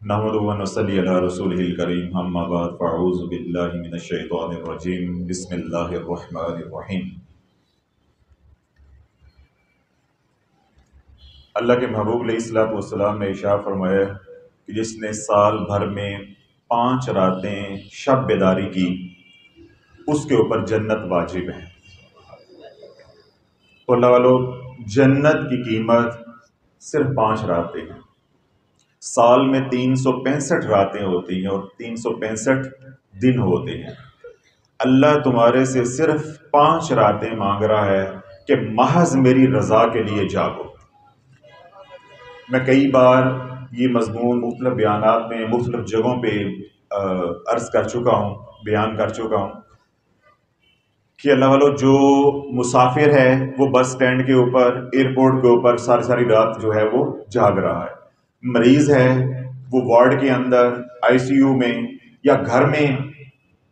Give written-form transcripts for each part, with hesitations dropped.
نحمدہ و نصلی علی رسولہ الکریم اما بعد فاعوذ باللہ من الشیطان الرجیم بسم اللہ الرحمن الرحیم۔ اللہ کے محبوب علیہ الصلوۃ والسلام نے ارشاد فرمایا کہ جس نے سال بھر میں 5 راتیں شب بیداری کی اس کے اوپر جنت واجب ہے۔ تو اللہ والو، جنت کی قیمت صرف 5 راتیں ہیں۔ سال میں 365 راتیں ہوتی ہیں اور 365 دن ہوتے ہیں۔ اللہ تمہارے سے صرف 5 راتیں مانگ رہا ہے کہ محض میری رضا کے لیے جاگو۔ میں کئی بار یہ مضمون مختلف بیانات میں مختلف جگہوں پہ عرض کر چکا ہوں، بیان کر چکا ہوں کہ اللہ والو، جو مسافر ہے وہ بس سٹینڈ کے اوپر، ایئرپورٹ کے اوپر ساری رات جو ہے وہ جاگ رہا ہے، مریض ہے وہ وارڈ کے اندر آئی سی یو میں یا گھر میں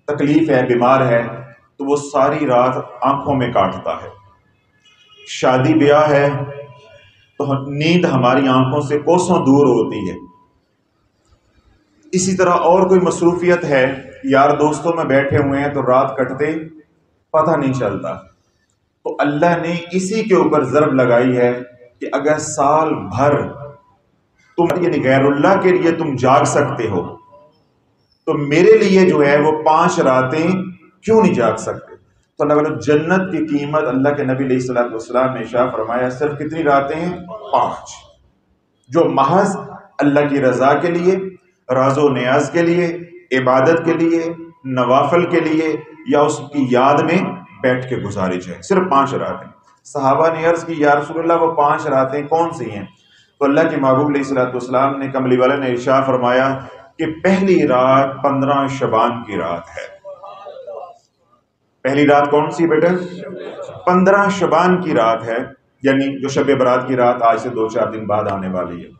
تکلیف ہے، بیمار ہے، تو وہ ساری رات آنکھوں میں کاٹتا ہے۔ شادی بیاہ ہے تو نیند ہماری آنکھوں سے کوسوں دور ہوتی ہے۔ اسی طرح اور کوئی مصروفیت ہے، یار دوستوں میں بیٹھے ہوئے ہیں تو رات کٹتے پتہ نہیں چلتا۔ تو اللہ نے اسی کے اوپر ضرب لگائی ہے کہ اگر سال بھر تم یعنی غیر اللہ کے لیے تم جاگ سکتے ہو تو میرے لیے جو ہے وہ 5 راتیں کیوں نہیں جاگ سکتے؟ تو اللہ تعالیٰ جنت کی قیمت اللہ کے نبی علیہ الصلوۃ والسلام نے ارشاد فرمایا صرف کتنی راتیں ہیں؟ 5، جو محض اللہ کی رضا کے لیے، راز و نیاز کے لیے، عبادت کے لیے، نوافل کے لیے یا اس کی یاد میں بیٹھ کے گزاری جائے۔ صرف 5 راتیں۔ صحابہ نے عرض کی یا رسول اللہ وہ 5 راتیں کون سی ہیں؟ تو اللہ کے محبوب علیہ الصلوۃ والسلام نے کملی والے نے ارشاد فرمایا کہ پہلی رات 15 شعبان کی رات ہے۔ پہلی رات کون سی بیٹا؟ 15 شعبان کی رات ہے، یعنی جو شب برات کی رات آج سے 2-4 دن بعد آنے والی ہے۔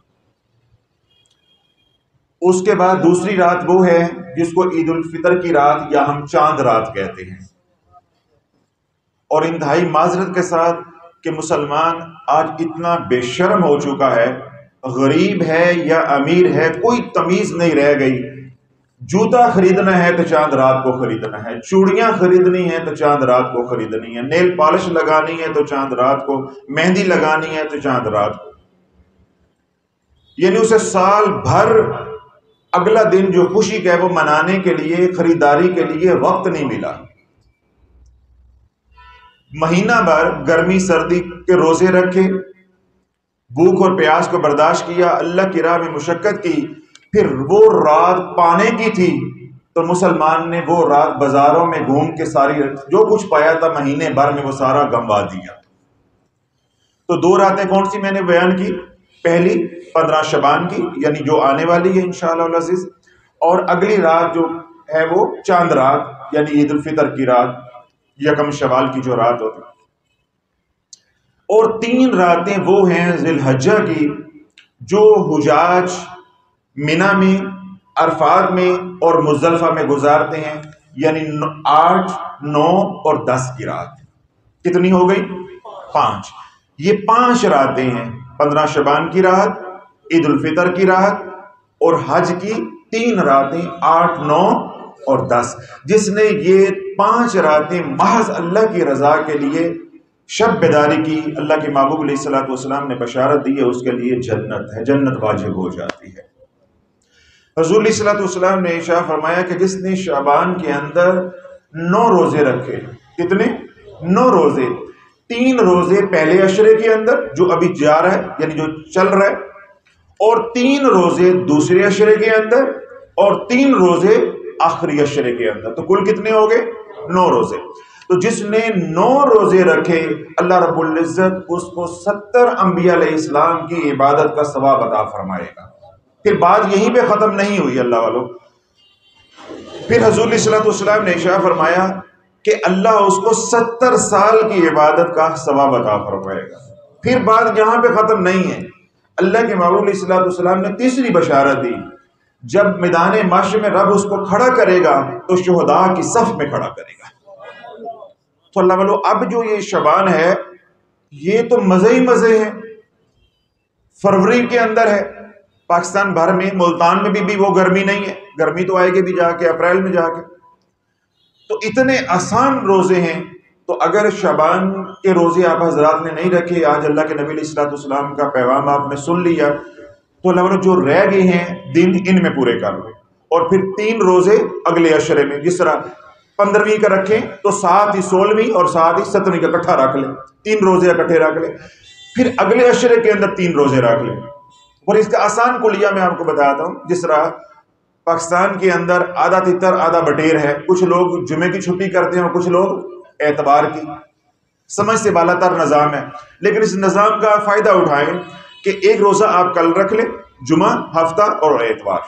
اس کے بعد دوسری رات وہ ہے جس کو عید الفطر کی رات یا ہم چاند رات کہتے ہیں۔ اور انتہائی معذرت کے ساتھ کہ مسلمان آج اتنا بے شرم ہو چکا ہے، غریب ہے یا امیر ہے کوئی تمیز نہیں رہ گئی۔ جوتا خریدنا ہے تو چاند رات کو خریدنا ہے، چوڑیاں خریدنی ہے تو چاند رات کو خریدنی ہے، نیل پالش لگانی ہے تو چاند رات کو، مہندی لگانی ہے تو چاند رات کو، یعنی اسے سال بھر اگلا دن جو خوشی کا ہے وہ منانے کے لیے، خریداری کے لیے وقت نہیں ملا۔ مہینہ بھر گرمی سردی کے روزے رکھے، بھوک اور پیاس کو برداشت کیا، اللہ کی راہ میں مشقت کی، پھر وہ رات پانے کی تھی تو مسلمان نے وہ رات بازاروں میں گھوم کے ساری جو کچھ پایا تھا مہینے بھر میں وہ سارا گنوا دیا۔ تو 2 راتیں کون سی میں نے بیان کی؟ پہلی 15 شعبان کی، یعنی جو آنے والی ہے انشاءاللہ العزیز، اور اگلی رات جو ہے وہ چاند رات یعنی عید الفطر کی رات، یکم شوال کی جو رات ہوتی۔ اور 3 راتیں وہ ہیں ذی الحجہ کی جو حجاج منی میں، عرفات میں اور مزدلفہ میں گزارتے ہیں، یعنی 8، 9 اور 10 کی رات۔ کتنی ہو گئی؟ 5۔ یہ 5 راتیں ہیں، 15 شعبان کی رات، عید الفطر کی رات اور حج کی 3 راتیں 8، 9 اور 10۔ جس نے یہ 5 راتیں محض اللہ کی رضا کے لیے شب بیداری کی، اللہ کے محبوب علیہ الصلوۃ والسلام نے بشارت دی ہے اس کے لیے جنت ہے، جنت واجب ہو جاتی ہے۔ حضور علیہ الصلوۃ والسلام نے ارشاد فرمایا کہ جس نے شعبان کے اندر 9 روزے رکھے، کتنے؟ 9 روزے، 3 روزے پہلے عشرے کے اندر جو ابھی جا رہا ہے یعنی جو چل رہا ہے، اور 3 روزے دوسرے عشرے کے اندر اور 3 روزے آخری عشرے کے اندر، تو کل کتنے ہو گئے؟ 9 روزے۔ تو جس نے 9 روزے رکھے اللہ رب العزت اس کو 70 انبیاء علیہ السلام کی عبادت کا ثواب عطا فرمائے گا۔ پھر بات یہیں پہ ختم نہیں ہوئی اللہ والوں، پھر حضور علیہ الصلوۃ والسلام نے ارشاد فرمایا کہ اللہ اس کو 70 سال کی عبادت کا ثواب عطا فرمائے گا۔ پھر بات یہاں پہ ختم نہیں ہے، اللہ کے محبوب علیہ الصلوۃ والسلام نے تیسری بشارت دی، جب میدان محشر میں رب اس کو کھڑا کرے گا تو شہداء کی صف میں کھڑا کرے گا۔ تو اللہ والو، اب جو یہ شعبان ہے یہ تو مزے ہی مزے ہیں، فروری کے اندر ہے، پاکستان بھر میں، ملتان میں بھی وہ گرمی نہیں ہے، گرمی تو آئے گی بھی جا کے اپریل میں جا کے. تو اتنے آسان روزے ہیں. تو اگر شعبان کے روزے آپ حضرات نے نہیں رکھے، آج اللہ کے نبی علیہ الصلوۃ والسلام کا پیغام آپ نے سن لیا، تو اللہ جو رہ گئے ہیں دن ان میں پورے کر لو. اور پھر 3 روزے اگلے عشرے میں، جس طرح 15ویں کا رکھیں تو ساتھ ہی 16ویں اور ساتھ ہی 17ویں کا اکٹھا رکھ لیں، 3 روزے اکٹھے رکھ لیں. پھر اگلے عشرے کے اندر 3 روزے رکھ لیں. اور اس کا آسان کلیہ میں آپ کو بتاتا ہوں. جس طرح پاکستان کے اندر آدھا تتر آدھا بٹیر ہے، کچھ لوگ جمعے کی چھٹی کرتے ہیں اور کچھ لوگ اعتبار کی. سمجھ سے بالا تر نظام ہے، لیکن اس نظام کا فائدہ اٹھائیں کہ ایک روزہ آپ کل رکھ لیں، جمعہ، ہفتہ اور اتوار.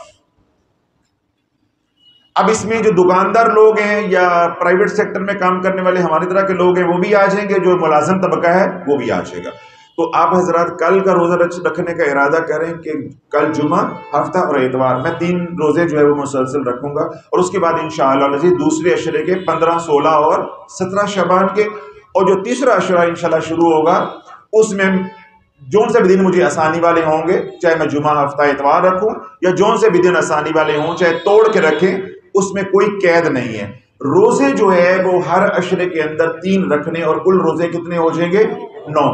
اب اس میں جو دکاندار لوگ ہیں یا پرائیویٹ سیکٹر میں کام کرنے والے ہماری طرح کے لوگ ہیں وہ بھی آ جائیں گے، جو ملازم طبقہ ہے وہ بھی آ جائے گا. تو آپ حضرات کل کا روزہ رکھنے کا ارادہ کریں کہ کل جمعہ، ہفتہ اور اتوار میں 3 روزے جو ہے وہ مسلسل رکھوں گا. اور اس کے بعد انشاءاللہ دوسرے عشرے کے 15، 16 اور 17 شعبان کے، اور جو تیسرا عشرہ انشاءاللہ شروع ہوگا اس میں جون سے بھی دن مجھے آسانی والے ہوں گے، چاہے میں جمعہ، ہفتہ، اتوار رکھوں، یا جون سے بھی دن آسانی والے ہوں چاہے توڑ کے رکھیں، اس میں کوئی قید نہیں ہے. روزے جو ہے وہ ہر عشرے کے اندر 3 رکھنے، اور کل روزے کتنے ہو جائیں گے؟ 9.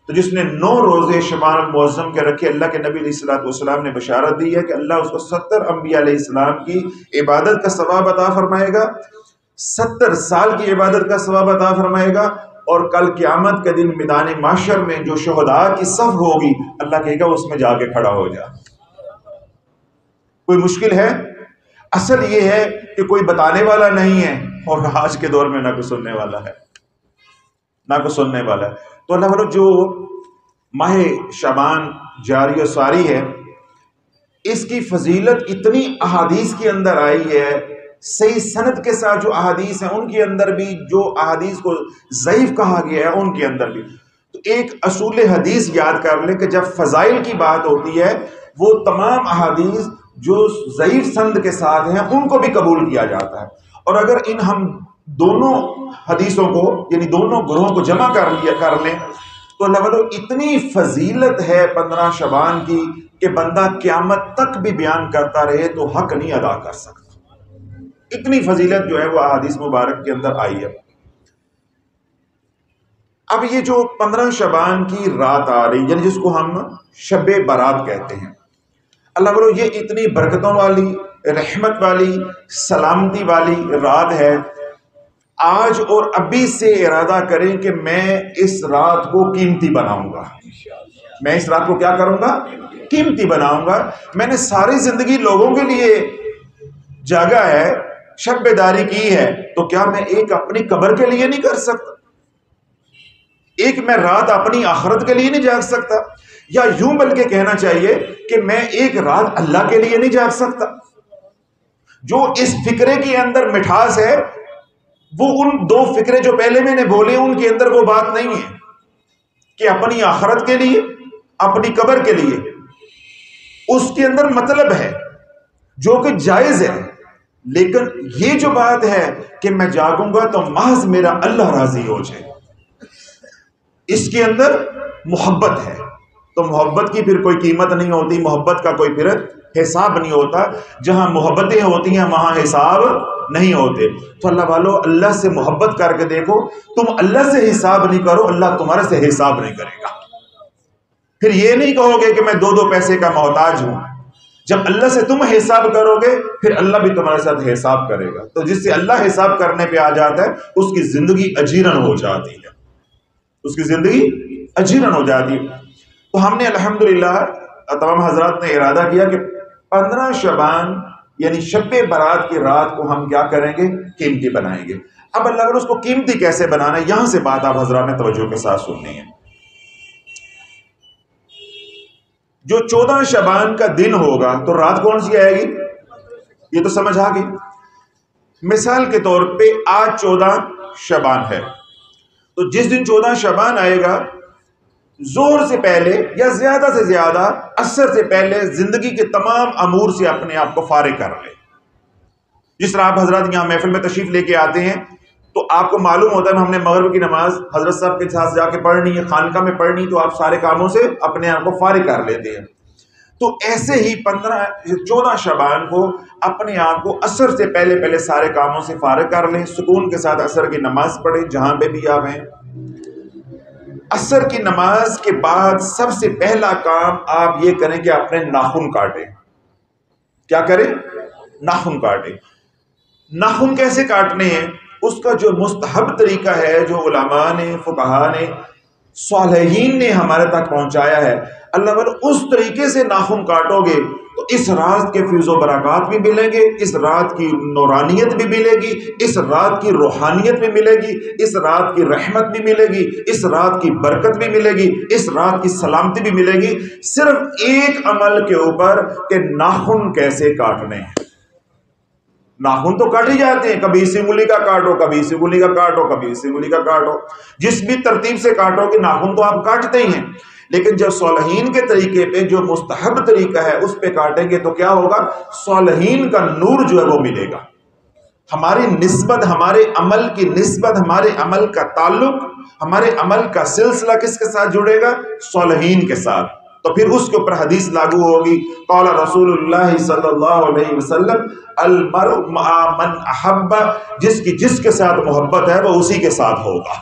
تو جس نے 9 روزے شمال المعظم کے رکھے، اللہ کے نبی علیہ الصلوۃ والسلام نے بشارت دی ہے کہ اللہ اس کو 70 انبیاء علیہ السلام کی عبادت کا ثواب عطا فرمائے گا، 70 سال کی عبادت کا ثواب عطا فرمائے گا. اور کل قیامت کے دن میدان محشر میں جو شہداء کی صف ہوگی، اللہ کہے گا اس میں جا کے کھڑا ہو جا. کوئی مشکل ہے؟ اصل یہ ہے کہ کوئی بتانے والا نہیں ہے، اور آج کے دور میں نہ کوئی سننے والا ہے، نہ کوئی سننے والا ہے. تو اللہ والو جو ماہ شعبان جاری و ساری ہے، اس کی فضیلت اتنی احادیث کے اندر آئی ہے، صحیح سند کے ساتھ جو احادیث ہیں ان کے اندر بھی، جو احادیث کو ضعیف کہا گیا ہے ان کے اندر بھی. تو ایک اصول حدیث یاد کر لیں کہ جب فضائل کی بات ہوتی ہے، وہ تمام احادیث جو ضعیف سند کے ساتھ ہیں ان کو بھی قبول کیا جاتا ہے. اور اگر ان ہم دونوں حدیثوں کو، یعنی دونوں گروہوں کو جمع کر لیں تو اللہ والو اتنی فضیلت ہے 15 شعبان کی کہ بندہ قیامت تک بھی بیان کرتا رہے تو حق نہیں ادا کر سکتا. اتنی فضیلت جو ہے وہ احادیث مبارک کے اندر آئی ہے. اب یہ جو 15 شعبان کی رات آ رہی، یعنی جس کو ہم شب برات کہتے ہیں، اللہ والو یہ اتنی برکتوں والی، رحمت والی، سلامتی والی رات ہے. آج اور ابھی سے ارادہ کریں کہ میں اس رات کو قیمتی بناؤں گا. میں اس رات کو کیا کروں گا؟ قیمتی بناؤں گا. میں نے ساری زندگی لوگوں کے لیے جاگا ہے، شب بیداری کی ہے، تو کیا میں ایک اپنی قبر کے لیے نہیں کر سکتا؟ ایک میں رات اپنی آخرت کے لیے نہیں جاگ سکتا؟ یا یوں بلکہ کہنا چاہیے کہ میں ایک رات اللہ کے لیے نہیں جاگ سکتا؟ جو اس فکرے کے اندر مٹھاس ہے، وہ ان 2 فکرے جو پہلے میں نے بولے ان کے اندر وہ بات نہیں ہے کہ اپنی آخرت کے لیے، اپنی قبر کے لیے. اس کے اندر مطلب ہے جو کہ جائز ہے، لیکن یہ جو بات ہے کہ میں جاگوں گا تو محض میرا اللہ راضی ہو جائے، اس کے اندر محبت ہے. تو محبت کی پھر کوئی قیمت نہیں ہوتی، محبت کا کوئی پھر حساب نہیں ہوتا. جہاں محبتیں ہوتی ہیں وہاں حساب نہیں ہوتے. تو اللہ والو اللہ سے محبت کر کے دیکھو، تم اللہ سے حساب نہیں کرو، اللہ تمہارے سے حساب نہیں کرے گا. پھر یہ نہیں کہو گے کہ میں 2 پیسے کا محتاج ہوں. جب اللہ سے تم حساب کرو گے پھر اللہ بھی تمہارے ساتھ حساب کرے گا. تو جس سے اللہ حساب کرنے پہ آ جاتا ہے اس کی زندگی اجیرن ہو جاتی ہے، اس کی زندگی اجیرن ہو جاتی ہے. تو ہم نے الحمدللہ تمام حضرات نے ارادہ کیا کہ 15 شعبان یعنی شب برات کی رات کو ہم کیا کریں گے؟ قیمتی بنائیں گے. اب اللہ اگر اس کو قیمتی کیسے بنانا ہے، یہاں سے بات آپ حضرات نے توجہ کے ساتھ سننی ہے. جو 14 شعبان کا دن ہوگا تو رات کون سی آئے گی؟ یہ تو سمجھ آ گئی. مثال کے طور پہ آج 14 شعبان ہے، تو جس دن 14 شعبان آئے گا، زور سے پہلے یا زیادہ سے زیادہ عصر سے پہلے زندگی کے تمام امور سے اپنے آپ کو فارغ کر لیں. جس طرح آپ حضرات یہاں محفل میں تشریف لے کے آتے ہیں تو آپ کو معلوم ہوتا ہے ہم نے مغرب کی نماز حضرت صاحب کے ساتھ جا کے پڑھنی ہے، خانقاہ میں پڑھنی، تو آپ سارے کاموں سے اپنے آپ کو فارغ کر لیتے ہیں. تو ایسے ہی 14 شعبان کو اپنے آپ کو عصر سے پہلے سارے کاموں سے فارغ کر لیں، سکون کے ساتھ عصر کی نماز پڑھیں جہاں پہ بھی آپ ہیں۔ عصر کی نماز کے بعد سب سے پہلا کام آپ یہ کریں کہ اپنے ناخن کاٹیں۔ کیا کریں؟ ناخن کاٹیں۔ ناخن کیسے کاٹنے ہیں؟ اس کا جو مستحب طریقہ ہے، جو علماء نے، فقہاء نے، صالحین نے ہمارے تک پہنچایا ہے، اللہ والو اس طریقے سے ناخن کاٹو گے تو اس رات کے فیض و برکات بھی ملیں گے، اس رات کی نورانیت بھی ملے گی، اس رات کی روحانیت بھی ملے گی، اس رات کی رحمت بھی ملے گی، اس رات کی برکت بھی ملے گی، اس رات کی سلامتی بھی ملے گی، صرف ایک عمل کے اوپر کہ ناخن کیسے کاٹنے ہیں۔ ناخن تو کاٹ ہی جاتے ہیں، کبھی اسی انگلی کا کاٹو، کبھی اسی انگلی کا کاٹو، کبھی اسی انگلی کا کاٹو، جس بھی ترتیب سے کاٹو کہ ناخن تو آپ کاٹتے ہی ہیں، لیکن جب صالحین کے طریقے پہ جو مستحب طریقہ ہے اس پہ کاٹیں گے تو کیا ہوگا؟ صالحین کا نور جو ہے وہ ملے گا۔ ہماری نسبت، ہمارے عمل کی نسبت، ہمارے عمل کا تعلق، ہمارے عمل کا سلسلہ کس کے ساتھ جڑے گا؟ صالحین کے ساتھ۔ تو پھر اس کے اوپر حدیث لاگو ہوگی، قال رسول اللہ صلی اللہ علیہ وسلم المرء مع من احب، جس کے ساتھ محبت ہے وہ اسی کے ساتھ ہوگا۔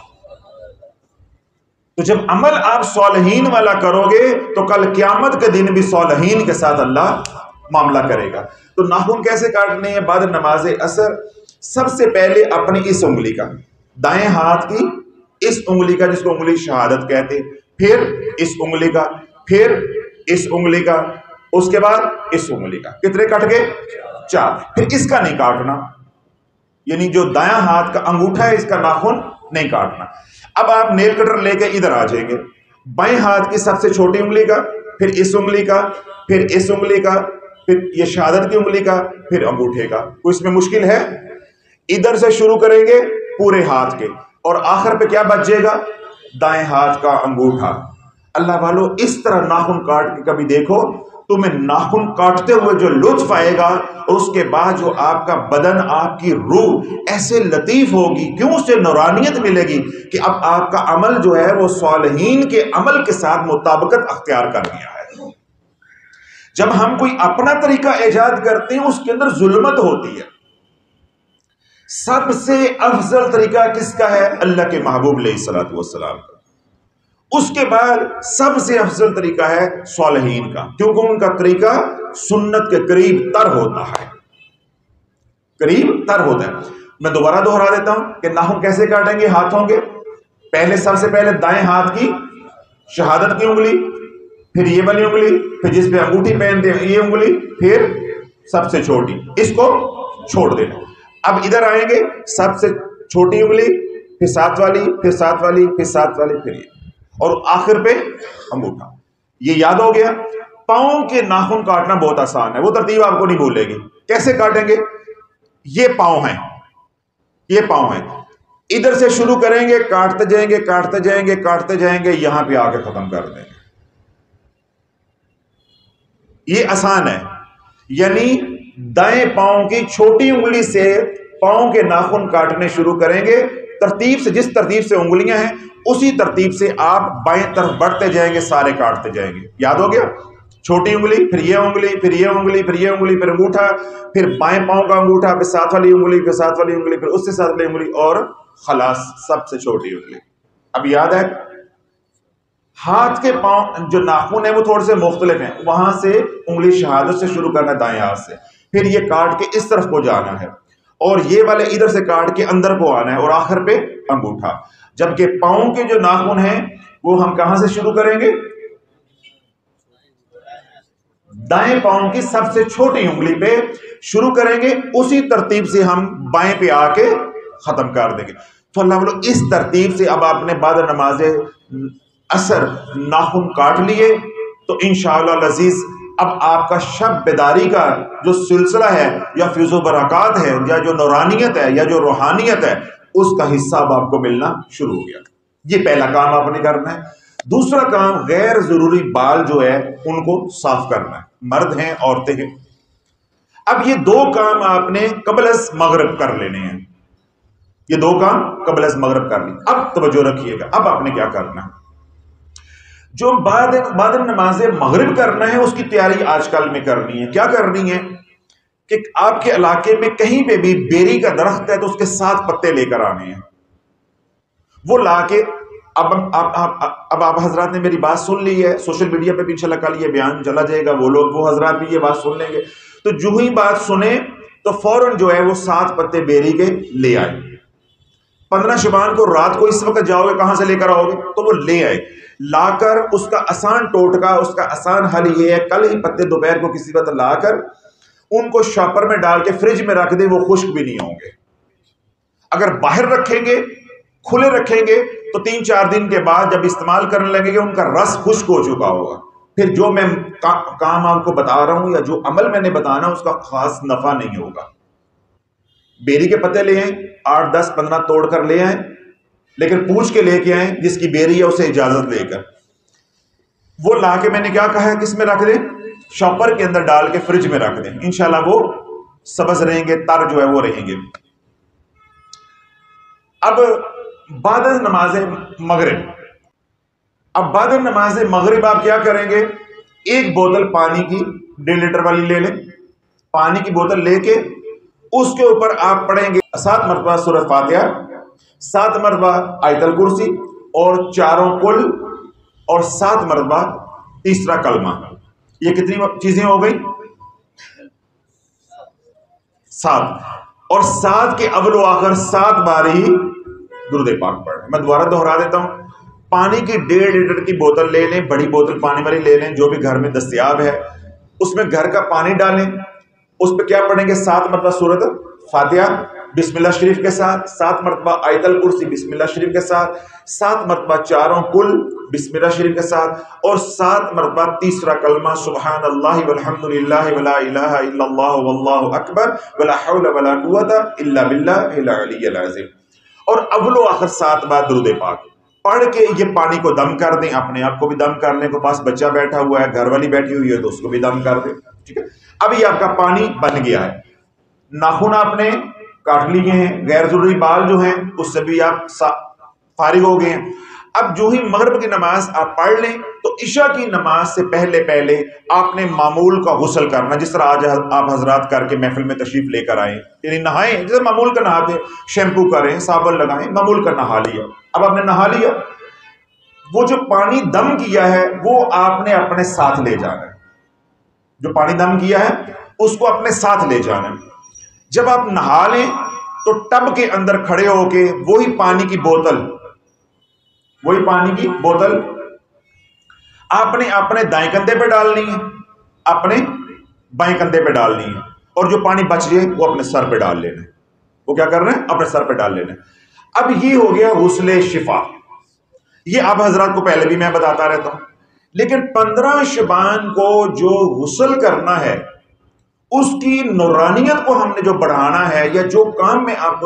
تو جب عمل آپ صالحین والا کرو گے تو کل قیامت کے دن بھی صالحین کے ساتھ اللہ معاملہ کرے گا۔ تو ناخن کیسے کاٹنے ہیں؟ بعد نماز عصر سب سے پہلے اپنی اس انگلی کا، دائیں ہاتھ کی اس انگلی کا جس کو انگلی شہادت کہتے ہیں، پھر اس انگلی کا، پھر اس انگلی کا، اس کے بعد اس انگلی کا، کتنے کٹ گئے؟ 4۔ پھر اس کا نہیں کاٹنا، یعنی جو دایاں ہاتھ کا انگوٹھا ہے اس کا ناخن نہیں کاٹنا۔ اب آپ نیل کٹر لے کے ادھر آ جائیں گے، بائیں ہاتھ کی سب سے چھوٹی انگلی کا، پھر اس انگلی کا، پھر اس انگلی کا، پھر یہ شہادت کی انگلی کا، پھر انگوٹھے کا۔ کوئی اس میں مشکل ہے؟ ادھر سے شروع کریں گے پورے ہاتھ کے، اور آخر پہ کیا بچ جائے گا؟ دائیں ہاتھ کا انگوٹھا۔ اللہ والو اس طرح ناخن کاٹ کے کبھی دیکھو، تمہیں ناخن کاٹتے ہوئے جو لطف آئے گا، اور اس کے بعد جو آپ کا بدن، آپ کی روح ایسے لطیف ہوگی، کیوں؟ اس سے نورانیت ملے گی کہ اب آپ کا عمل جو ہے وہ صالحین کے عمل کے ساتھ مطابقت اختیار کر گیا ہے۔ جب ہم کوئی اپنا طریقہ ایجاد کرتے ہیں اس کے اندر ظلمت ہوتی ہے۔ سب سے افضل طریقہ کس کا ہے؟ اللہ کے محبوب علیہ الصلوۃ والسلام کا۔ اس کے بعد سب سے افضل طریقہ ہے صالحین کا، کیونکہ ان کا طریقہ سنت کے قریب تر ہوتا ہے، قریب تر ہوتا ہے۔ میں دوبارہ دہرا دیتا ہوں کہ ناخن کیسے کاٹیں گے ہاتھوں کے؟ پہلے سب سے پہلے دائیں ہاتھ کی شہادت کی انگلی، پھر یہ والی انگلی، پھر جس پہ انگوٹھی پہنتے ہیں یہ انگلی، پھر سب سے چھوٹی، اس کو چھوڑ دینا۔ اب ادھر آئیں گے، سب سے چھوٹی انگلی، پھر ساتھ والی، پھر ساتھ والی، پھر ساتھ والی، پھر یہ، اور آخر پہ انگوٹھا۔ یہ یاد ہو گیا؟ پاؤں کے ناخن کاٹنا بہت آسان ہے، وہ ترتیب آپ کو نہیں بھولے گی۔ کیسے کاٹیں گے؟ یہ پاؤں ہیں، یہ پاؤں ہیں، ادھر سے شروع کریں گے، کاٹتے جائیں گے، کاٹتے جائیں گے، کاٹتے جائیں گے، یہاں پہ آ کے ختم کر دیں گے۔ یہ آسان ہے، یعنی دائیں پاؤں کی چھوٹی انگلی سے پاؤں کے ناخن کاٹنے شروع کریں گے، ترتیب سے، جس ترتیب سے انگلیاں ہیں اسی ترتیب سے آپ بائیں طرف بڑھتے جائیں گے، سارے کاٹتے جائیں گے۔ یاد ہو گیا؟ چھوٹی انگلی، پھر یہ انگلی، پھر یہ انگلی، پھر یہ انگلی، پھر انگوٹھا، پھر بائیں پاؤں کا انگوٹھا، پھر ساتھ والی انگلی، پھر ساتھ والی انگلی، پھر اس سے ساتھ والی انگلی، اور خلاص سب سے چھوٹی انگلی۔ اب یاد ہے؟ ہاتھ کے پاؤں جو ناخن ہیں وہ تھوڑے سے مختلف ہیں، وہاں سے انگلی شہادت سے شروع کرنا ہے دائیں ہاتھ سے، پھر یہ کاٹ کے اس طرف کو جانا ہے، اور یہ والے ادھر سے کاٹ کے اندر کو آنا ہے، اور آخر پہ انگوٹھا۔ جبکہ پاؤں کے جو ناخن ہیں وہ ہم کہاں سے شروع کریں گے؟ دائیں پاؤں کی سب سے چھوٹی انگلی پہ شروع کریں گے، اسی ترتیب سے ہم بائیں پہ آ کے ختم کر دیں گے۔ تو اللہ والو اس ترتیب سے اب آپ نے بعد نماز عصر ناخن کاٹ لیے تو انشاءاللہ العزیز اب آپ کا شب بیداری کا جو سلسلہ ہے، یا فیض و برکات ہے، یا جو نورانیت ہے، یا جو روحانیت ہے، اس کا حصہ اب آپ کو ملنا شروع ہو گیا۔ یہ پہلا کام آپ نے کرنا ہے۔ دوسرا کام، غیر ضروری بال جو ہے ان کو صاف کرنا ہے، مرد ہیں عورتیں ہیں۔ اب یہ دو کام آپ نے قبل از مغرب کر لینے ہیں، یہ دو کام قبل از مغرب کر لی۔ اب توجہ رکھیے گا، اب آپ نے کیا کرنا ہے؟ جو بعد نماز مغرب کرنا ہے اس کی تیاری آج کل میں کرنی ہے. کیا کرنی ہے کہ آپ کے علاقے میں کہیں پہ بھی بیری کا درخت ہے تو اس کے 7 پتے لے کر آنے ہیں. وہ لا کے اب آپ حضرات نے میری بات سن لی ہے، سوشل میڈیا پہ بھی انشاءاللہ کل یہ بیان چلا جائے گا، وہ حضرات بھی یہ بات سن لیں گے. تو جو ہی بات سنیں تو فوراً جو ہے وہ 7 پتے بیری کے لے آئے. 15 شعبان کو رات کو اس وقت جاؤ گے کہاں سے لے کر آؤ گے تو وہ لے آئے. لا کر اس کا آسان ٹوٹکا، اس کا آسان حل یہ ہے کل ہی پتے دوپہر کو کسی وقت لا کر ان کو شاپر میں ڈال کے فریج میں رکھ دیں، وہ خشک بھی نہیں ہوں گے. اگر باہر رکھیں گے، کھلے رکھیں گے تو 3-4 دن کے بعد جب استعمال کرنے لگیں گے ان کا رس خشک ہو چکا ہوگا. پھر جو میں کام آپ کو بتا رہا ہوں یا جو عمل میں نے بتانا اس کا خاص نفع نہیں ہوگا. بیری کے پتے لے آئیں، 8, 10, 15 توڑ کر لے آئیں، لیکن پوچھ کے لے کے آئیں جس کی بیری ہے اسے اجازت لے کر. وہ لا کے میں نے کیا کہا ہے کس میں رکھ دیں؟ شاپر کے اندر ڈال کے فریج میں رکھ دیں. انشاءاللہ وہ سبز رہیں گے، تر جو ہے وہ رہیں گے. اب بعد نماز مغرب آپ کیا کریں گے؟ ایک بوتل پانی کی 1.5 لیٹر والی لے لیں. پانی کی بوتل لے کے اس کے اوپر آپ پڑھیں گے 7 مرتبہ سورۃ فاتحہ، 7 مرتبہ آیت الکرسی اور 4 قل اور 7 مرتبہ تیسرا کلمہ. یہ کتنی چیزیں ہو گئی؟ 7. اور 7 کے اول و آخر 7 بار ہی درود پاک پڑھیں. میں دوبارہ دہرا دیتا ہوں. پانی کی 1.5 لیٹر کی بوتل لے لیں، بڑی بوتل پانی والی لے لیں جو بھی گھر میں دستیاب ہے. اس میں گھر کا پانی ڈالیں، اس پہ کیا پڑھیں گے؟ 7 مرتبہ سورۃ فاتحہ بسم اللہ شریف کے ساتھ، 7 مرتبہ آیت الکرسی بسم اللہ شریف کے ساتھ، 7 مرتبہ 4 قل بسم اللہ شریف کے ساتھ اور 7 مرتبہ تیسرا کلمہ سبحان اللہ والحمد للہ ولا الہ الا اللہ واللہ اکبر ولا حول ولا قوۃ الا باللہ العلی العظیم. اور اول و آخر 7 بار درود پاک پڑھ کے یہ پانی کو دم کر دیں. اپنے آپ کو بھی دم کرنے کو، پاس بچہ بیٹھا ہوا ہے، گھر والی بیٹھی ہوئی ہے تو اس کو بھی دم کر دیں. ٹھیک ہے. اب یہ آپ کا پانی بن گیا ہے. ناخن آپ نے کاٹ لیے ہیں، غیر ضروری بال جو ہیں اس سے بھی آپ فارغ ہو گئے ہیں. اب جو ہی مغرب کی نماز آپ پڑھ لیں تو عشاء کی نماز سے پہلے آپ نے معمول کا غسل کرنا، جس طرح آج آپ حضرات کر کے محفل میں تشریف لے کر آئیں، یعنی نہائیں جیسے معمول کا نہاتے، شیمپو کریں، صابن لگائیں، معمول کا نہا لیا. اب آپ نے نہا لیا، وہ جو پانی دم کیا ہے وہ آپ نے اپنے ساتھ لے جانا ہے. جو پانی دم کیا ہے اس کو اپنے ساتھ لے جانا ہے. جب آپ نہا لیں تو ٹب کے اندر کھڑے ہو کے وہی پانی کی بوتل آپ نے اپنے دائیں کندھے پہ ڈالنی ہے، اپنے بائیں کندھے پہ ڈالنی ہے، اور جو پانی بچ جائے وہ اپنے سر پہ ڈال لینا ہے. وہ کیا کر رہے ہیں؟ اپنے سر پہ ڈال لینا ہے. اب یہ ہو گیا غسل شفا. یہ آپ حضرات کو پہلے بھی میں بتاتا رہتا ہوں، لیکن 15 شعبان کو جو غسل کرنا ہے اس کی نورانیت کو ہم نے جو بڑھانا ہے، یا جو کام میں آپ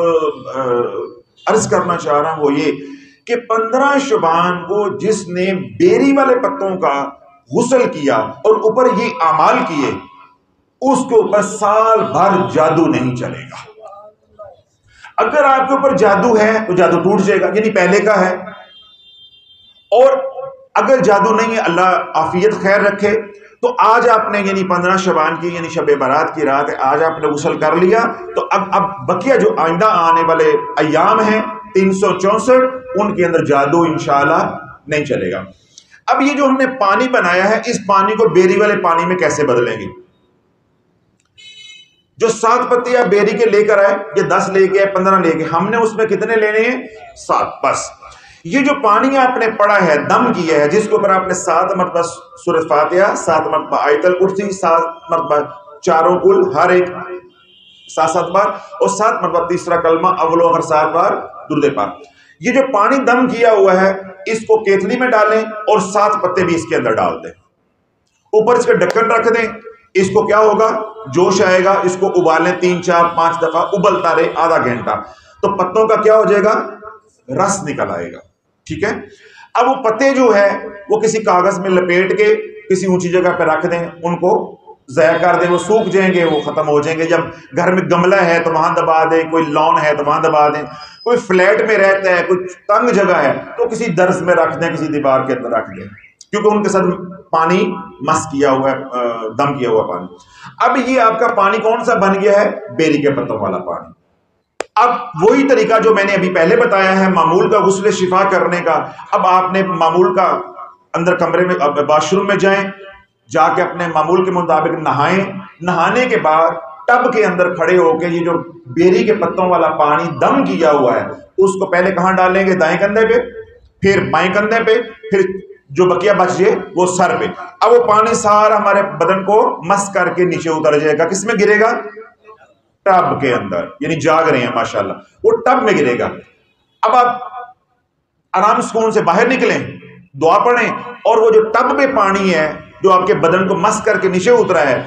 عرض کرنا چاہ رہا ہوں وہ یہ کہ 15 شعبان کو جس نے بیری والے پتوں کا غسل کیا اور اوپر یہ اعمال کیے، اس کے اوپر سال بھر جادو نہیں چلے گا. اگر آپ کے اوپر جادو ہے تو جادو ٹوٹ جائے گا، یعنی پہلے کا ہے. اور اگر جادو نہیں ہے، اللہ عافیت خیر رکھے، تو آج آپ نے یعنی 15 شعبان کی یعنی شب برات کی رات ہے، آج آپ نے غسل کر لیا تو اب بقیہ جو آئندہ آنے والے ایام ہیں 364 ان کے اندر جادو انشاءاللہ نہیں چلے گا. اب یہ جو ہم نے پانی بنایا ہے اس پانی کو بیری والے پانی میں کیسے بدلیں گے؟ جو 7 پتے آپ بیری کے لے کر آئے، یہ 10 لے کے 15 لے کے، ہم نے اس میں کتنے لینے ہیں؟ 7 بس. یہ جو پانی آپ نے پڑا ہے، دم کیا ہے، جس کے اوپر آپ نے 7 مرتبہ سورۃ فاتحہ، 7 مرتبہ آیت الکرسی، 7 مرتبہ 4 قل، ہر ایک 7 بار، اور 7 مرتبہ تیسرا کلمہ اول و آخر 7 بار درود پاک. یہ جو پانی دم کیا ہوا ہے اس کو کیتلی میں ڈالیں اور 7 پتے بھی اس کے اندر ڈال دیں. اوپر اس کا ڈھکن رکھ دیں. اس کو کیا ہوگا؟ جوش آئے گا، اس کو ابالیں 3 4 5 دفعہ، ابلتا رہے آدھا گھنٹہ، تو پتوں کا کیا ہو جائے گا؟ رس نکل آئے گا. ٹھیک ہے. اب وہ پتے جو ہے وہ کسی کاغذ میں لپیٹ کے کسی اونچی جگہ پہ رکھ دیں، ان کو ضائع کر دیں، وہ سوکھ جائیں گے، وہ ختم ہو جائیں گے. جب گھر میں گملہ ہے تو وہاں دبا دیں، کوئی لان ہے تو وہاں دبا دیں، کوئی فلیٹ میں رہتا ہے، کوئی تنگ جگہ ہے تو کسی درز میں رکھ دیں، کسی دیوار کے اندر رکھ دیں. کیونکہ ان کے ساتھ پانی مس کیا ہوا ہے، دم کیا ہوا پانی۔ اب یہ آپ کا پانی کون سا بن گیا ہے؟ بیری کے پتوں والا پانی۔ اب وہی طریقہ جو میں نے ابھی پہلے بتایا ہے معمول کا غسل شفا کرنے کا، اب آپ نے معمول کا اندر کمرے میں واش روم میں جائیں، جا کے اپنے معمول کے مطابق نہائیں، نہانے کے بعد ٹب کے اندر کھڑے ہو کے یہ جو بیری کے پتوں والا پانی دم کیا ہوا ہے اس کو پہلے کہاں ڈالیں گے؟ دائیں کندھے پہ، پھر بائیں کندھے پہ، پھر جو بقیہ بچ جائے وہ سر پہ۔ اب وہ پانی سارا ہمارے بدن کو مس کر کے نیچے اتر جائے گا۔ کس میں گرے گا؟ ٹب کے اندر، یعنی جاگ رہے ہیں ماشاءاللہ، وہ ٹب میں گرے گا۔ اب آپ آرام سکون سے باہر نکلیں، دعا پڑھیں، اور وہ جو ٹب میں پانی ہے جو آپ کے بدن کو مس کر کے نیچے اترا ہے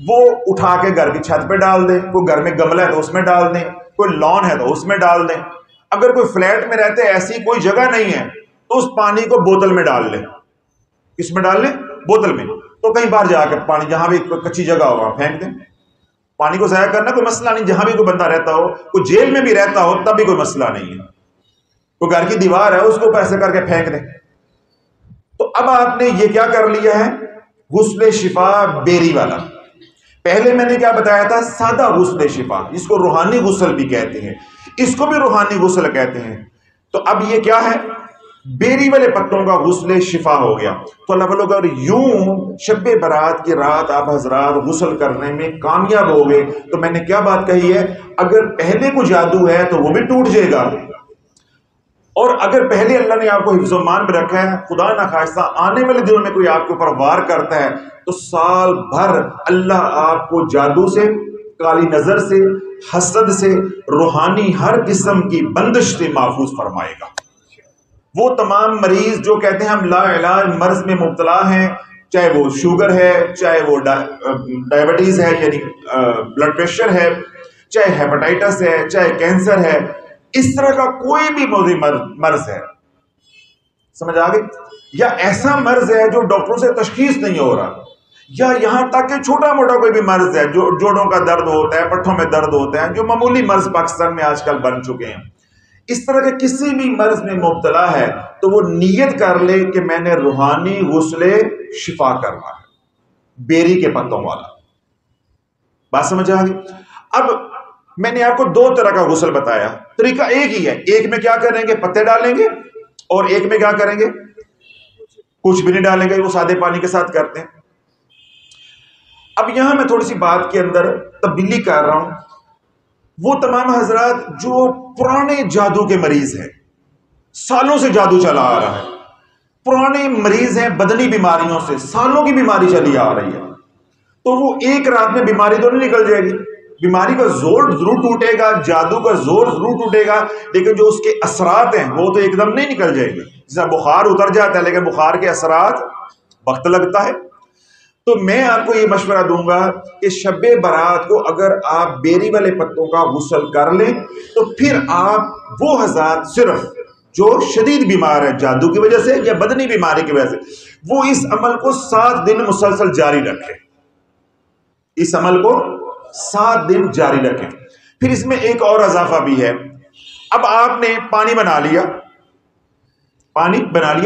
وہ اٹھا کے گھر کی چھت پہ ڈال دیں۔ کوئی گھر میں گملہ ہے تو اس میں ڈال دیں، کوئی لان ہے تو اس میں ڈال دیں۔ اگر کوئی فلیٹ میں رہتے ایسی کوئی جگہ نہیں ہے تو اس پانی کو بوتل میں ڈال لیں۔ کس میں ڈال لیں؟ بوتل میں۔ تو کہیں باہر جا کے پانی جہاں بھی کچی جگہ ہو وہاں پھینک دیں۔ پانی کو ضائع کرنا کوئی مسئلہ نہیں، جہاں بھی کوئی بندہ رہتا ہو، کوئی جیل میں بھی رہتا ہو تب بھی کوئی مسئلہ نہیں ہے۔ کوئی گھر کی دیوار ہے اس کو ایسے کر کے پھینک دیں۔ تو اب آپ نے یہ کیا کر لیا ہے؟ غسل شفا بیری والا۔ پہلے میں نے کیا بتایا تھا؟ سادہ غسل شفا، جس کو روحانی غسل بھی کہتے ہیں، اس کو بھی روحانی غسل کہتے ہیں۔ تو اب یہ کیا ہے؟ بیری والے پتوں کا غسل شفا ہو گیا۔ تو اللہ والوں اگر یوں شب برات کی رات آپ حضرات غسل کرنے میں کامیاب ہو گئے تو میں نے کیا بات کہی ہے؟ اگر پہلے کو جادو ہے تو وہ بھی ٹوٹ جائے گا، اور اگر پہلے اللہ نے آپ کو حفظ و امان میں رکھا ہے، خدا نہ خواستہ آنے والے دنوں میں کوئی آپ کے اوپر وار کرتا ہے تو سال بھر اللہ آپ کو جادو سے، کالی نظر سے، حسد سے، روحانی ہر قسم کی بندش سے محفوظ فرمائے گا۔ وہ تمام مریض جو کہتے ہیں ہم لا علاج مرض میں مبتلا ہیں، چاہے وہ شوگر ہے، چاہے وہ ڈائبٹیز ہے یعنی بلڈ پریشر ہے، چاہے ہیپاٹائٹس ہے، چاہے کینسر ہے، اس طرح کا کوئی بھی مرض ہے، سمجھ آ گئی؟ یا ایسا مرض ہے جو ڈاکٹروں سے تشخیص نہیں ہو رہا، یا یہاں تک کہ چھوٹا موٹا کوئی بھی مرض ہے جو جوڑوں کا درد ہوتا ہے، پٹھوں میں درد ہوتا ہے، جو معمولی مرض پاکستان میں آج کل بن چکے ہیں، اس طرح کے کسی بھی مرض میں مبتلا ہے تو وہ نیت کر لے کہ میں نے روحانی غسل شفا کرنا ہے، بیری کے پتوں والا۔ بات سمجھ آ گئی؟ اب میں نے آپ کو دو طرح کا غسل بتایا، طریقہ ایک ہی ہے۔ ایک میں کیا کریں گے؟ پتے ڈالیں گے، اور ایک میں کیا کریں گے؟ کچھ بھی نہیں ڈالیں گے، وہ سادے پانی کے ساتھ کرتے ہیں۔ اب یہاں میں تھوڑی سی بات کے اندر تبدیلی کر رہا ہوں۔ وہ تمام حضرات جو پرانے جادو کے مریض ہیں، سالوں سے جادو چلا آ رہا ہے، پرانے مریض ہیں بدنی بیماریوں سے، سالوں کی بیماری چلی آ رہی ہے، تو وہ ایک رات میں بیماری تو نہیں نکل جائے گی، بیماری کا زور ضرور ٹوٹے گا، جادو کا زور ضرور ٹوٹے گا، لیکن جو اس کے اثرات ہیں وہ تو ایک دم نہیں نکل جائے گی۔ جیسا بخار اتر جاتا ہے لیکن بخار کے اثرات وقت لگتا ہے۔ تو میں آپ کو یہ مشورہ دوں گا کہ شب برات کو اگر آپ بیری والے پتوں کا غسل کر لیں تو پھر آپ وہ حضرات صرف جو شدید بیمار ہے جادو کی وجہ سے یا بدنی بیماری کی وجہ سے، وہ اس عمل کو 7 دن مسلسل جاری رکھیں، اس عمل کو 7 دن جاری رکھیں۔ پھر اس میں ایک اور اضافہ بھی ہے۔ اب آپ نے پانی بنا لیا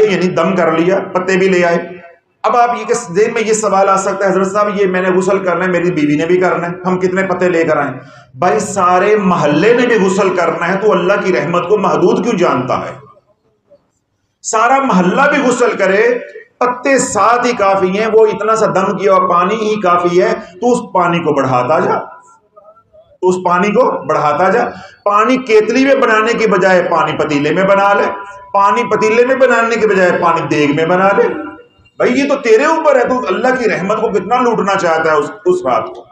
یعنی دم کر لیا، پتے بھی لے آئے۔ اب آپ یہ ذہن میں یہ سوال آ سکتا ہے حضرت صاحب یہ میں نے غسل کرنا ہے، میری بیوی نے بھی کرنا ہے، ہم کتنے پتے لے کر آئیں؟ بھائی سارے محلے نے بھی غسل کرنا ہے تو اللہ کی رحمت کو محدود کیوں جانتا ہے؟ سارا محلہ بھی غسل کرے، پتے 7 ہی کافی ہیں، وہ اتنا سا دم کیا اور پانی ہی کافی ہے، تو اس پانی کو بڑھاتا جا، اس پانی کو بڑھاتا جا۔ پانی کیتلی میں بنانے کی بجائے پانی پتیلے میں بنا لے، پانی پتیلے میں بنانے کی بجائے پانی دیگ میں بنا لے۔ بھائی یہ تو تیرے اوپر ہے، تو اللہ کی رحمت کو کتنا لوٹنا چاہتا ہے اس رات کو۔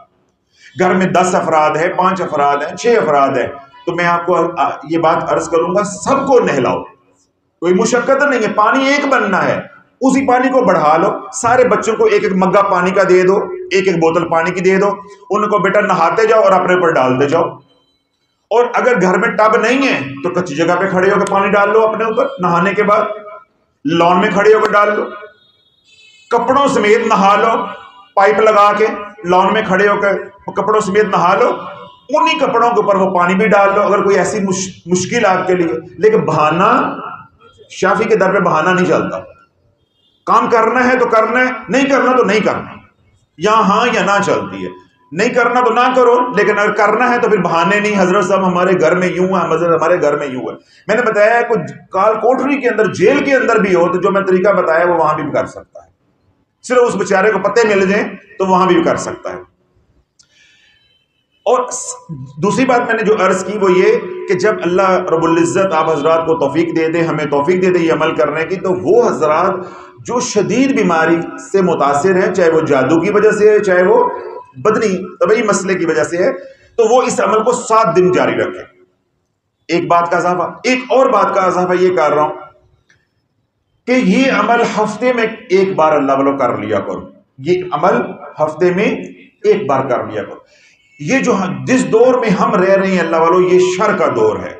گھر میں 10 افراد ہیں، 5 افراد ہیں، 6 افراد ہیں، تو میں آپ کو یہ بات عرض کروں گا سب کو نہلاؤ، کوئی مشقت نہیں ہے، پانی ایک بننا ہے، اسی پانی کو بڑھا لو، سارے بچوں کو ایک ایک مگا پانی کا دے دو، ایک ایک بوتل پانی کی دے دو، ان کو بیٹا نہاتے جاؤ اور اپنے اوپر ڈالتے جاؤ۔ اور اگر گھر میں ٹب نہیں ہے تو کچی جگہ پہ کھڑے ہو کے پانی ڈال لو اپنے اوپر، نہانے کے بعد لان میں کھڑے ہو کے ڈال لو، کپڑوں سمیت نہا لو، پائپ لگا کے لان میں کھڑے ہو کے کپڑوں سمیت نہا لو، انہی کپڑوں کے اوپر وہ پانی بھی ڈال لو اگر کوئی ایسی مشکل آپ کے لیے۔ لیکن بہانہ، شافی کے در پہ بہانہ نہیں چلتا، کام کرنا ہے تو کرنا ہے، نہیں کرنا تو نہیں کرنا، یا ہاں یا نہ چلتی ہے، نہیں کرنا تو نہ کرو، لیکن اگر کرنا ہے تو پھر بہانے نہیں، حضرت صاحب ہمارے گھر میں یوں ہے، حضرت ہمارے گھر میں یوں ہے۔ میں نے بتایا کچھ کال کوٹری کے اندر، جیل کے اندر بھی ہو تو جو میں طریقہ بتایا وہ وہاں بھی کر سکتا ہے، صرف اس بیچارے کو پتے مل جائیں تو وہاں بھی کر سکتا ہے۔ اور دوسری بات میں نے جو عرض کی وہ یہ کہ جب اللہ رب العزت آپ حضرات کو توفیق دے دے، ہمیں توفیق دے دے یہ عمل کرنے کی، تو وہ حضرات جو شدید بیماری سے متاثر ہیں، چاہے وہ جادو کی وجہ سے ہے، چاہے وہ بدنی طبعی مسئلے کی وجہ سے ہے، تو وہ اس عمل کو 7 دن جاری رکھیں۔ ایک بات کا اضافہ، ایک اور بات کا اضافہ یہ کر رہا ہوں کہ یہ عمل ہفتے میں ایک بار اللہ والو کر لیا کرو، یہ عمل ہفتے میں ایک بار کر لیا کرو۔ یہ جو جس دور میں ہم رہ رہے ہیں اللہ والو، یہ شر کا دور ہے۔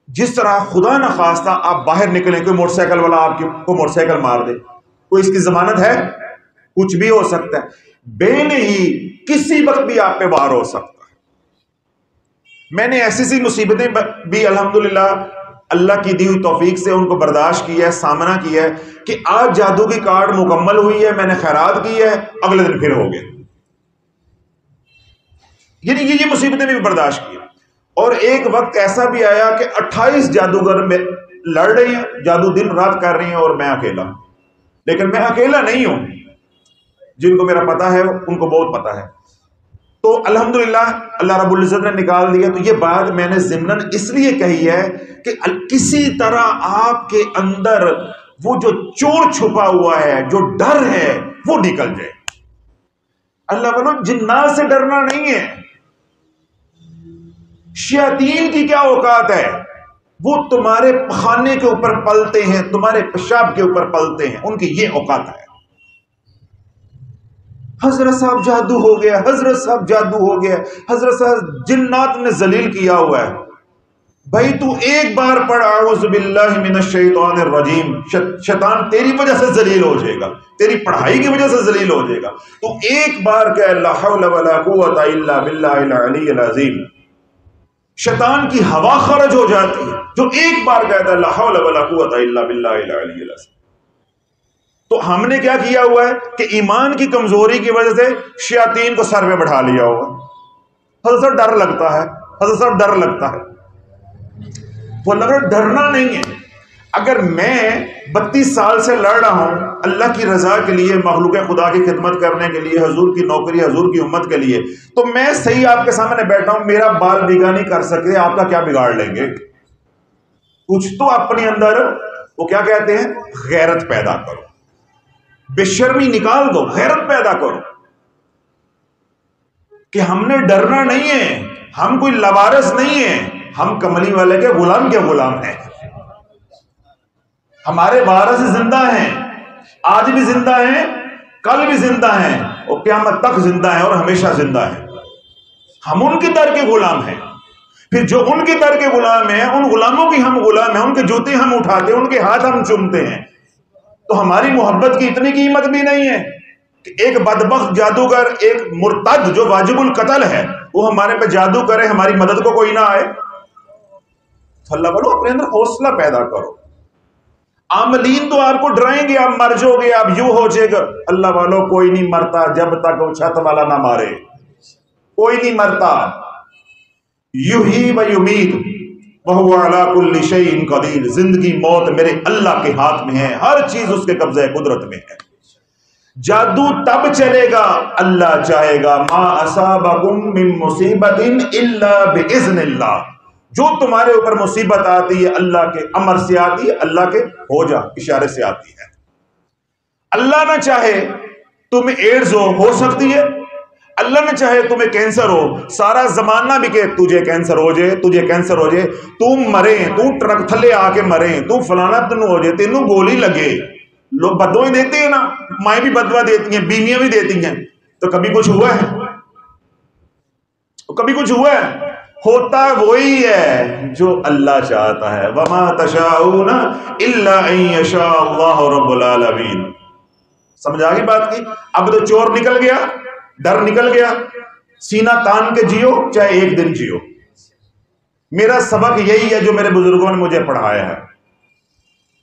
جس طرح خدا نخواستہ آپ باہر نکلیں، کوئی موٹر سائیکل والا آپ کو موٹر سائیکل مار دے، کوئی اس کی ضمانت ہے؟ کچھ بھی ہو سکتا ہے، بے نہیں کسی وقت بھی آپ پہ وار ہو سکتا ہے۔ میں نے ایسی مصیبتیں بھی الحمدللہ اللہ کی دی ہوئی توفیق سے ان کو برداشت کیا ہے، سامنا کیا ہے کہ آج جادو کی کارڈ مکمل ہوئی ہے، میں نے خیرات کی ہے، اگلے دن پھر ہو گئے، یعنی یہ مصیبتیں بھی برداشت کی۔ اور ایک وقت ایسا بھی آیا کہ 28 جادوگر میں لڑ رہے ہیں، جادو دن رات کر رہے ہیں، اور میں اکیلا ہوں۔ لیکن میں اکیلا نہیں ہوں، جن کو میرا پتا ہے ان کو بہت پتا ہے۔ تو الحمدللہ اللہ رب العزت نے نکال دیا۔ تو یہ بات میں نے ضمناً اس لیے کہی ہے کہ کسی طرح آپ کے اندر وہ جو چور چھپا ہوا ہے، جو ڈر ہے، وہ نکل جائے۔ اللہ والو جنات سے ڈرنا نہیں ہے، شیاطین کی کیا اوقات ہے، وہ تمہارے پخانے کے اوپر پلتے ہیں، تمہارے پیشاب کے اوپر پلتے ہیں، ان کی یہ اوقات ہے۔ حضرت صاحب جادو ہو گیا، حضرت صاحب جادو ہو گیا، حضرت صاحب جنات نے ذلیل کیا ہوا ہے۔ بھائی تو ایک بار پڑھ اعوذ باللہ من الشیطان الرجیم، شیطان تیری وجہ سے ذلیل ہو جائے گا، تیری پڑھائی کی وجہ سے ذلیل ہو جائے گا۔ تو ایک بار کہ لا حول ولا قوت الا باللہ العلی العظیم، شیطان کی ہوا خرج ہو جاتی ہے جو ایک بار کہتا ہے لا حول ولا قوت الا باللہ العلی العظیم۔ تو ہم نے کیا کیا ہوا ہے کہ ایمان کی کمزوری کی وجہ سے شیاطین کو سر پہ بٹھا لیا ہوا۔ حضرت صاحب ڈر لگتا ہے، حضرت صاحب ڈر لگتا ہے، وہ لگ رہا ڈرنا نہیں ہے۔ اگر میں 32 سال سے لڑ رہا ہوں اللہ کی رضا کے لیے، مخلوق خدا کی خدمت کرنے کے لیے، حضور کی نوکری، حضور کی امت کے لیے، تو میں صحیح آپ کے سامنے بیٹھا ہوں، میرا بال بگا نہیں کر سکتے، آپ کا کیا بگاڑ لیں گے؟ کچھ تو اپنے اندر وہ کیا کہتے ہیں، غیرت پیدا کرو، بے شرمی نکال دو، غیرت پیدا کرو کہ ہم نے ڈرنا نہیں ہے، ہم کوئی لوارث نہیں ہے، ہم کملی والے کے غلام کے غلام ہیں، ہمارے وارث زندہ ہیں، آج بھی زندہ ہیں، کل بھی زندہ ہیں، اور قیامت تک زندہ ہیں اور ہمیشہ زندہ ہیں۔ ہم ان کی در کے غلام ہیں، پھر جو ان کی در کے غلام ہیں، ان غلاموں کی ہم غلام ہیں، ان کے جوتے ہم اٹھاتے ہیں، ان کے ہاتھ ہم چومتے ہیں۔ تو ہماری محبت کی اتنی قیمت بھی نہیں ہے کہ ایک بدبخت جادوگر، ایک مرتد جو واجب القتل ہے، وہ ہمارے پہ جادو کرے، ہماری مدد کو کوئی نہ آئے۔ تو اللہ بولو اپنے اندر حوصلہ پیدا کرو۔ عاملین تو آپ کو ڈرائیں گے، آپ مر جاؤ گے، آپ یوں ہو جائے گا۔ اللہ والو کوئی نہیں مرتا جب تک وہ چھت والا نہ مارے، کوئی نہیں مرتا۔ یحیی و یمیت وہو علی کل شیء قدیر، زندگی موت میرے اللہ کے ہاتھ میں ہے، ہر چیز اس کے قبضہ قدرت میں ہے۔ جادو تب چلے گا اللہ چاہے گا، ما اصابکم من مصیبت الا باذن اللہ، جو تمہارے اوپر مصیبت آتی ہے اللہ کے امر سے آتی ہے، اللہ کے ہو جا اشارے سے آتی ہے۔ اللہ نہ چاہے تمہیں ایڈز ہو سکتی ہے، اللہ نہ چاہے تمہیں کینسر ہو، سارا زمانہ بھی کہ تجھے کینسر ہو جائے، تجھے کینسر ہو جائے، تم مرے، تم ٹرک تھلے آ کے مرے، تم فلانا تن ہو جائے، تینوں گولی لگے۔ لوگ بدوائیں دیتے ہیں نا، مائیں بھی بدوا دیتی ہیں، بیویاں بھی دیتی ہیں، تو کبھی کچھ ہوا ہے؟ کبھی کچھ ہوا ہے؟ ہوتا وہی ہے جو اللہ چاہتا ہے۔ وما تشاءون الا ان یشاء اللہ رب العالمین۔ سمجھ آگئی بات کی؟ اب تو چور نکل گیا، ڈر نکل گیا، سینہ تان کے جیو، چاہے ایک دن جیو۔ میرا سبق یہی ہے جو میرے بزرگوں نے مجھے پڑھایا ہے،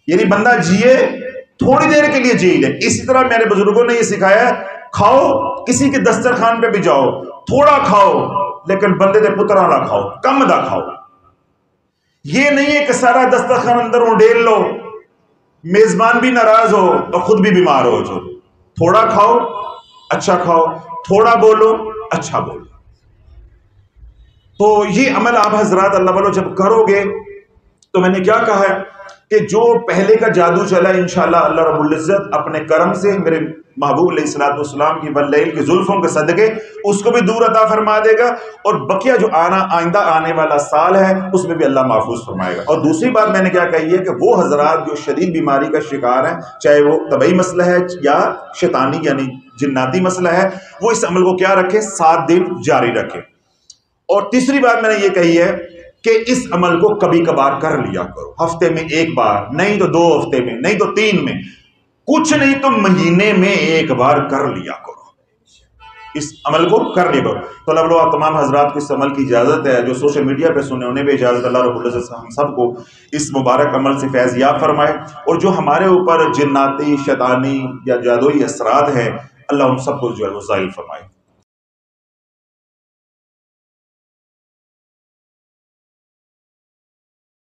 یعنی بندہ جیے تھوڑی دیر کے لیے جی لے. اسی طرح میرے بزرگوں نے یہ سکھایا ہے، کھاؤ کسی کے دسترخوان پہ بھی جاؤ، تھوڑا کھاؤ لیکن بندے دے پترا نہ کھاؤ، کم دا کھاؤ. یہ نہیں ہے کہ سارا دسترخوان اندر اونڈیل لو، میزبان بھی ناراض ہو اور خود بھی بیمار ہو جو. تھوڑا کھاؤ اچھا کھاؤ، تھوڑا بولو اچھا بولو. تو یہ عمل آپ حضرات اللہ والو جب کرو گے تو میں نے کیا کہا ہے کہ جو پہلے کا جادو چلا انشاءاللہ اللہ رب العزت اپنے کرم سے میرے محبوب علیہ الصلوۃ والسلام کی واللیل کی زلفوں کے صدقے اس کو بھی دور عطا فرما دے گا، اور بقیہ جو آئندہ آنے والا سال ہے اس میں بھی اللہ محفوظ فرمائے گا. اور دوسری بات میں نے کیا کہی ہے کہ وہ حضرات جو شدید بیماری کا شکار ہیں، چاہے وہ طبعی مسئلہ ہے یا شیطانی یعنی جناتی مسئلہ ہے، وہ اس عمل کو کیا رکھے 7 دن جاری رکھے. اور تیسری بات میں نے یہ کہی ہے کہ اس عمل کو کبھی کبھار کر لیا کرو، ہفتے میں ایک بار، نہیں تو 2 ہفتے میں، نہیں تو 3 میں، کچھ نہیں تو مہینے میں ایک بار کر لیا کرو، اس عمل کو کر لیا کرو. تو اللہ بلو آپ تمام حضرات کو اس عمل کی اجازت ہے، جو سوشل میڈیا پہ سنے انہیں بھی اجازت. اللہ رب العزت ہم سب کو اس مبارک عمل سے فیض یاب فرمائے، اور جو ہمارے اوپر جناتی شیطانی یا جادوئی اثرات ہیں اللہ ان سب کو جو ہے وہ زائل فرمائے.